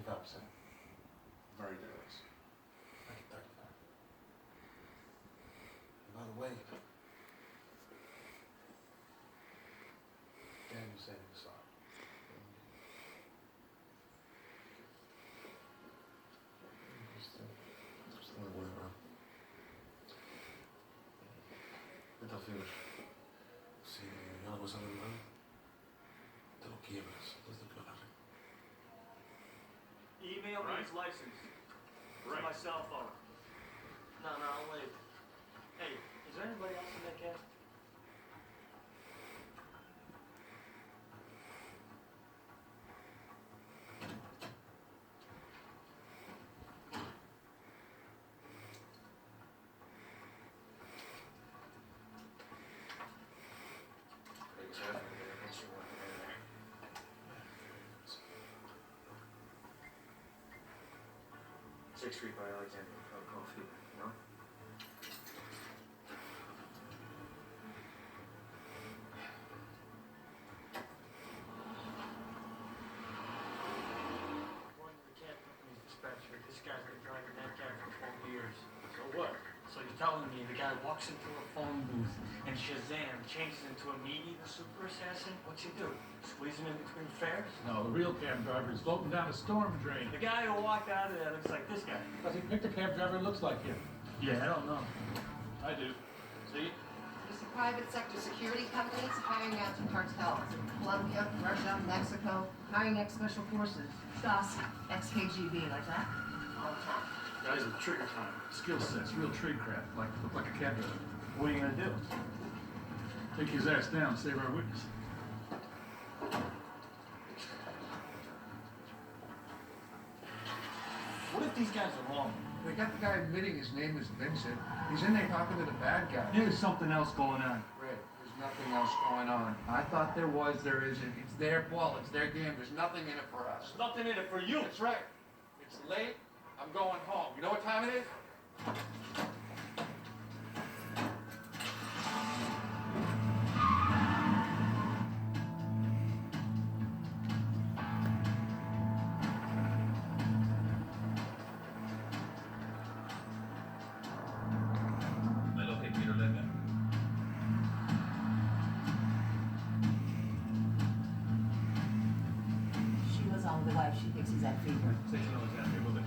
25%. Very generous. Make it 35. And by the way, Daniel's saving us all. Just the way around. Então, filhos, se ela gosta de mim, te lo quiebras desde que lo agarre. Email me his license. It's my cell phone. No, I'll wait. Hey, is there anybody else in that cab? Sixth Street by Alexander. Coffee, you know? Going to the cab company's dispatcher. This guy's been driving that cab for 12 years. So what? So you're telling me the guy walks into a phone booth and Shazam changes into a meaty, the super assassin? What's he do? Squeeze him in between fares? No, the real cab driver is floating down a storm drain. The guy who walked out of there looks like this guy. Because he picked a cab driver who looks like him. Yeah, I don't know. I do. See? These are private sector security companies hiring out to cartels in Colombia, Russia, Mexico, hiring ex-special forces, DOS, ex-KGB, like that, all the time. Guys with trigger time. Skill sets, real trade craft, look like a cab driver. What are you gonna do? Take his ass down, save our witness. What if these guys are wrong? They got the guy admitting his name is Vincent. He's in there talking to the bad guy. There's something else going on. Right, there's nothing else going on. I thought there was, there isn't. It's their ball, it's their game. There's nothing in it for us. There's nothing in it for you. That's right. It's late. I'm going home. You know what time it is? She was on the wife. She thinks he's at fever. Station Alexandria, with it.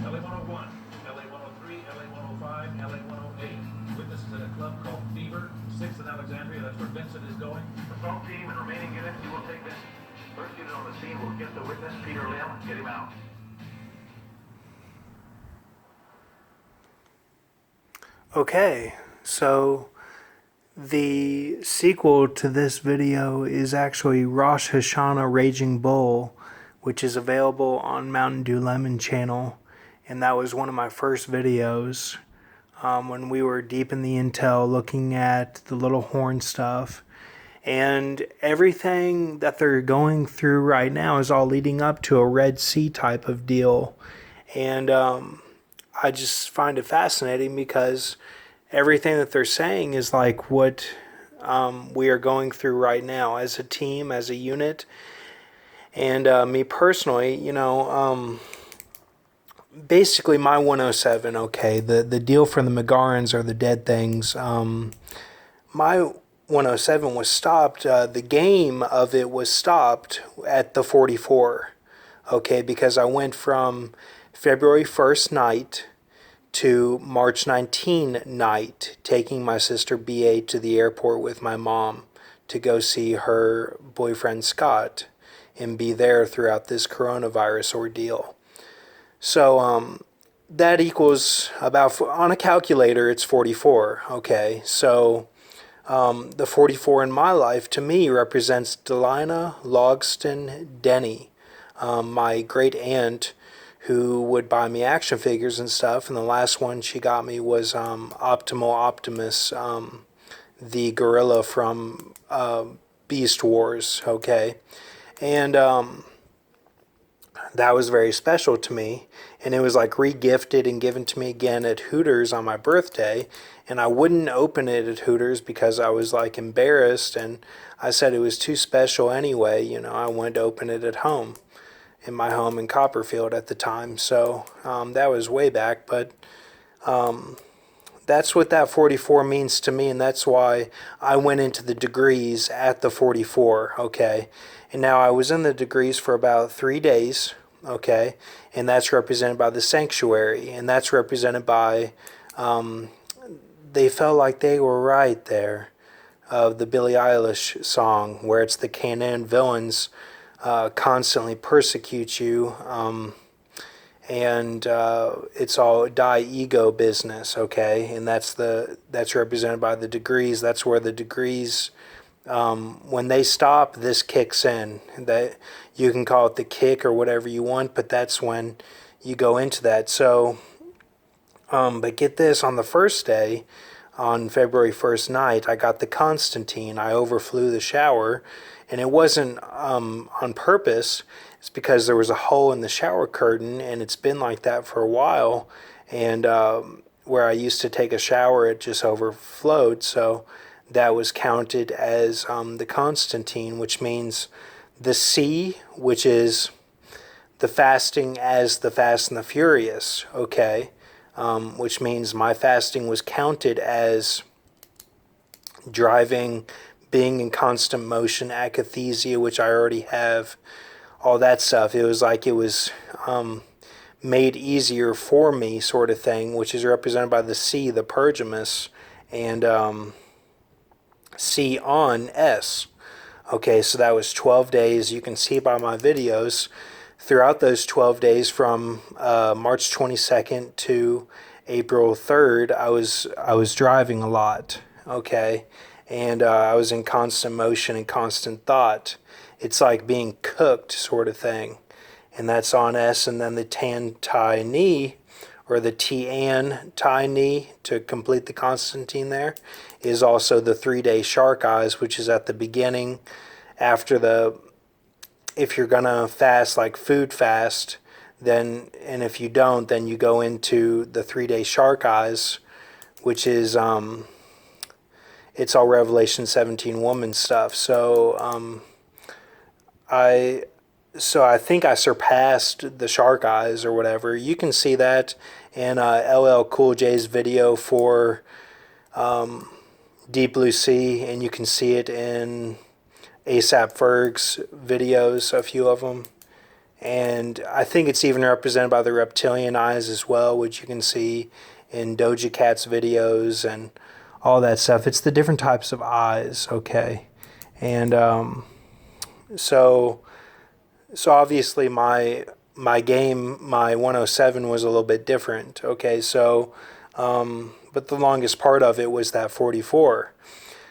LA 101, LA 103, LA 105, LA 108. Witnesses at a club called Fever, 6th in Alexandria. That's where Vincent is going. Assault team and remaining units, you will take this. First unit on the scene will get the witness, Peter Lim. Get him out. Okay, so the sequel to this video is actually Rosh Hashanah Raging Bull, which is available on Mountain Dew Lemon channel, and that was one of my first videos when we were deep in the intel looking at the little horn stuff. And everything that they're going through right now is all leading up to a Red Sea type of deal. And I just find it fascinating because everything that they're saying is like what we are going through right now as a team, as a unit. And me personally, you know, basically my 107, okay, the deal for the Megarans are the dead things. My 107 was stopped. The game of it was stopped at the 44, okay, because I went from February 1st night to March 19 night, taking my sister BA to the airport with my mom to go see her boyfriend Scott and be there throughout this coronavirus ordeal. So that equals about, on a calculator, it's 44, okay? So the 44 in my life, to me, represents Delina Logston Denny, my great aunt, who would buy me action figures and stuff. And the last one she got me was Optimal Optimus, the gorilla from Beast Wars, okay? And that was very special to me. And it was like re-gifted and given to me again at Hooters on my birthday. And I wouldn't open it at Hooters because I was like embarrassed. And I said it was too special anyway. You know, I wanted to open it at home. in my home in Copperfield at the time. So that was way back, but that's what that 44 means to me, and that's why I went into the degrees at the 44, okay? And now I was in the degrees for about 3 days, okay? And that's represented by the sanctuary, and that's represented by, they felt like they were right there, of the Billie Eilish song, where it's the Canaan villains constantly persecute you, and it's all die ego business, okay? And that's represented by the degrees. That's where the degrees, when they stop, this kicks in. That you can call it the kick or whatever you want, but that's when you go into that. So, but get this, on the first day, on February 1st night, I got the Constantine. I overflew the shower, and it wasn't on purpose. It's because there was a hole in the shower curtain, and it's been like that for a while. And where I used to take a shower, it just overflowed. So that was counted as the Constantine, which means the C, which is the fasting as the Fast and the Furious, okay? Which means my fasting was counted as driving, being in constant motion, akathisia, which I already have, all that stuff. It was like it was made easier for me, sort of thing, which is represented by the C, the Pergamus, and C on S. Okay, so that was 12 days. You can see by my videos, throughout those 12 days from March 22nd to April 3rd, I was driving a lot, okay? And I was in constant motion and constant thought. It's like being cooked, sort of thing. And that's on S. And then the Tan Tai Ni, or the Tian Tai Ni, to complete the Constantine there, is also the 3-day shark eyes, which is at the beginning after the, if you're going to fast, like food fast, then, and if you don't, then you go into the 3-day shark eyes, which is, it's all Revelation 17 woman stuff. So, I think I surpassed the shark eyes or whatever. You can see that in LL Cool J's video for Deep Blue Sea, and you can see it in ASAP Ferg's videos, a few of them. And I think it's even represented by the reptilian eyes as well, which you can see in Doja Cat's videos and all that stuff. It's the different types of eyes, okay? And so obviously my game, my 107 was a little bit different, okay? So, but the longest part of it was that 44.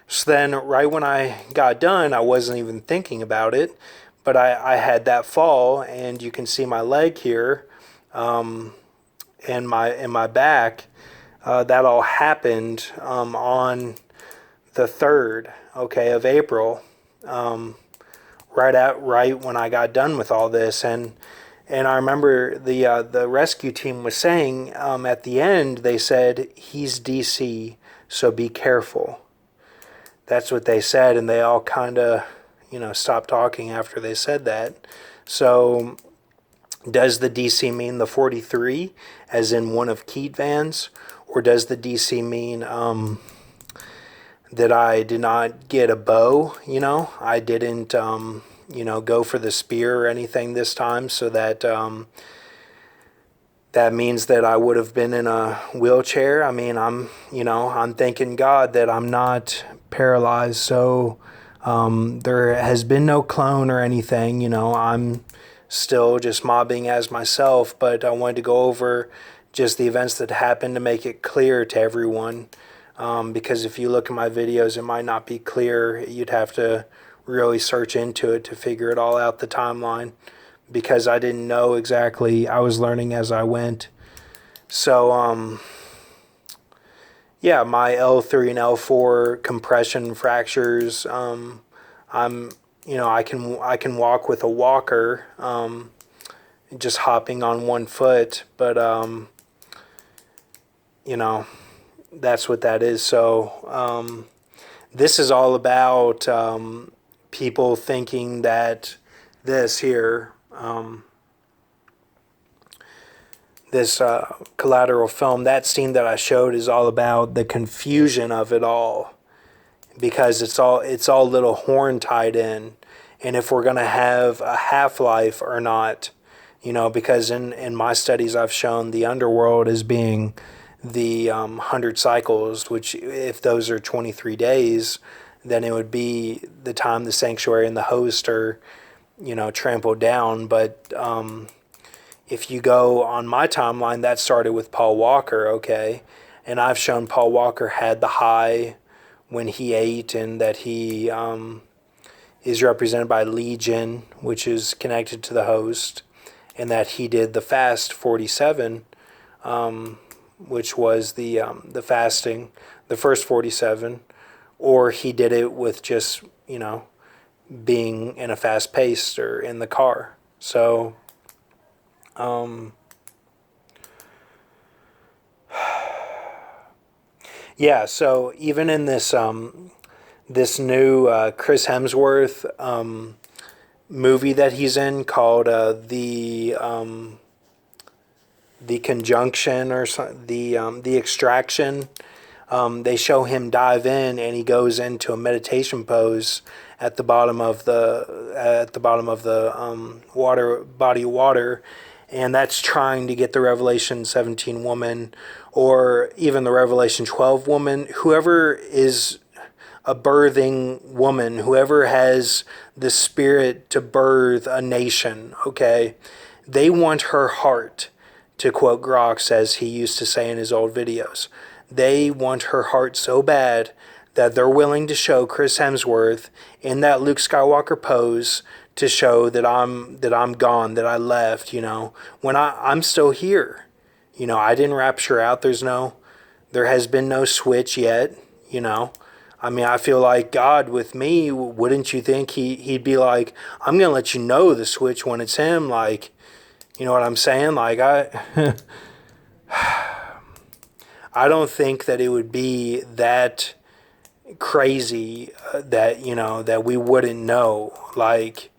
So then right when I got done, I wasn't even thinking about it, but I had that fall, and you can see my leg here, and my back. That all happened on the 3rd, okay, of April, right when I got done with all this. And I remember the rescue team was saying at the end, they said, he's DC, so be careful. That's what they said, and they all kind of, stopped talking after they said that. So does the DC mean the 43, as in one of Keat Van's? Or does the DC mean that I did not get a bow, I didn't, go for the spear or anything this time, so that that means that I would have been in a wheelchair? I mean, I'm thanking God that I'm not paralyzed, so there has been no clone or anything, I'm still just mobbing as myself, but I wanted to go over just the events that happened to make it clear to everyone, because if you look at my videos, it might not be clear. You'd have to really search into it to figure it all out, the timeline, because I didn't know exactly. I was learning as I went. So, yeah, my L3 and L4 compression fractures, I can walk with a walker, just hopping on one foot, but, that's what that is. So this is all about people thinking that this here, Collateral film, that scene that I showed is all about the confusion of it all, because it's all little horn tied in, and if we're gonna have a half-life or not, because in my studies I've shown the underworld as being the 100 cycles, which if those are 23 days, then it would be the time the sanctuary and the host are, trampled down. But if you go on my timeline, that started with Paul Walker, okay? And I've shown Paul Walker had the high when he ate, and that he is represented by Legion, which is connected to the host, and that he did the fast 47, which was the fasting, the first 47, or he did it with just, being in a fast pace or in the car. So, yeah, so even in this this new Chris Hemsworth movie that he's in called the Conjunction, or the Extraction, they show him dive in, and he goes into a meditation pose at the bottom of the body of water, and that's trying to get the Revelation 17 woman, or even the Revelation 12 woman, whoever is a birthing woman, whoever has the spirit to birth a nation, okay? They want her heart, to quote Grox, as he used to say in his old videos. They want her heart so bad that they're willing to show Chris Hemsworth in that Luke Skywalker pose to show that I'm gone, that I left, when I'm still here. I didn't rapture out. There has been no switch yet, I mean, I feel like God with me, wouldn't you think he'd be like, I'm going to let you know the switch when it's him, like, you know what I'm saying? Like, I don't think that it would be that crazy that, that we wouldn't know, like,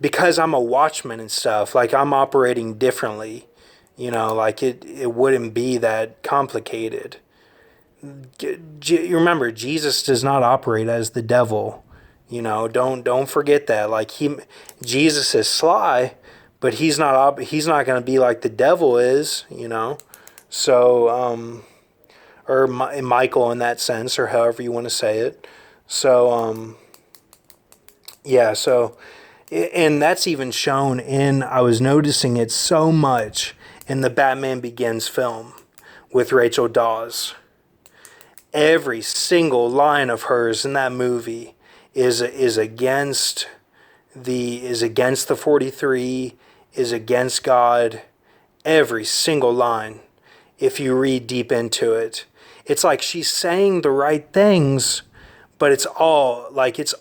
because I'm a watchman and stuff, like, I'm operating differently, like, it wouldn't be that complicated. You remember, Jesus does not operate as the devil, don't forget that. Like, Jesus is sly, but he's not going to be like the devil is, so or Michael in that sense, or however you want to say it. So yeah, so, and that's even shown in, I was noticing it so much in the Batman Begins film with Rachel Dawes. Every single line of hers in that movie is against the 43, is against God. Every single line, if you read deep into it, it's like she's saying the right things, but it's all against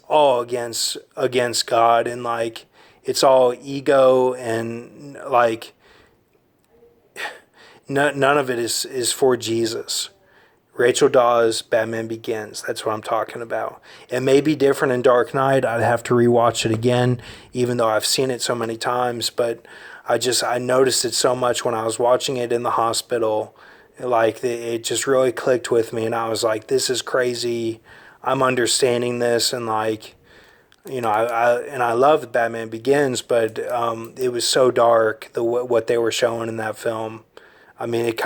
God, and like it's all ego, and like none of it is for Jesus. Rachel Dawes, Batman Begins. That's what I'm talking about. It may be different in Dark Knight. I'd have to rewatch it again, even though I've seen it so many times. But I noticed it so much when I was watching it in the hospital. Like, it just really clicked with me, and I was like, this is crazy. I'm understanding this, and like, I love Batman Begins, but it was so dark, what they were showing in that film. I mean, it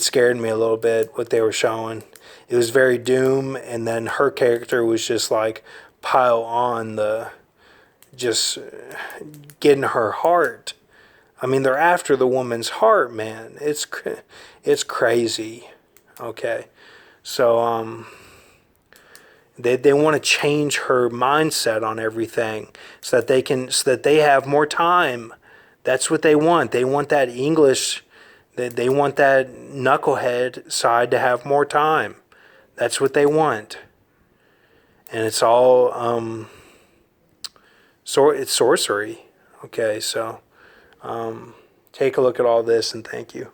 scared me a little bit, what they were showing. It was very doom, and then her character was just like pile on just getting her heart. I mean, they're after the woman's heart, man. It's crazy. Okay, so they want to change her mindset on everything so that they have more time. That's what they want. They want that English. They want that knucklehead side to have more time. That's what they want. And it's all, it's sorcery. Okay, so take a look at all this, and thank you.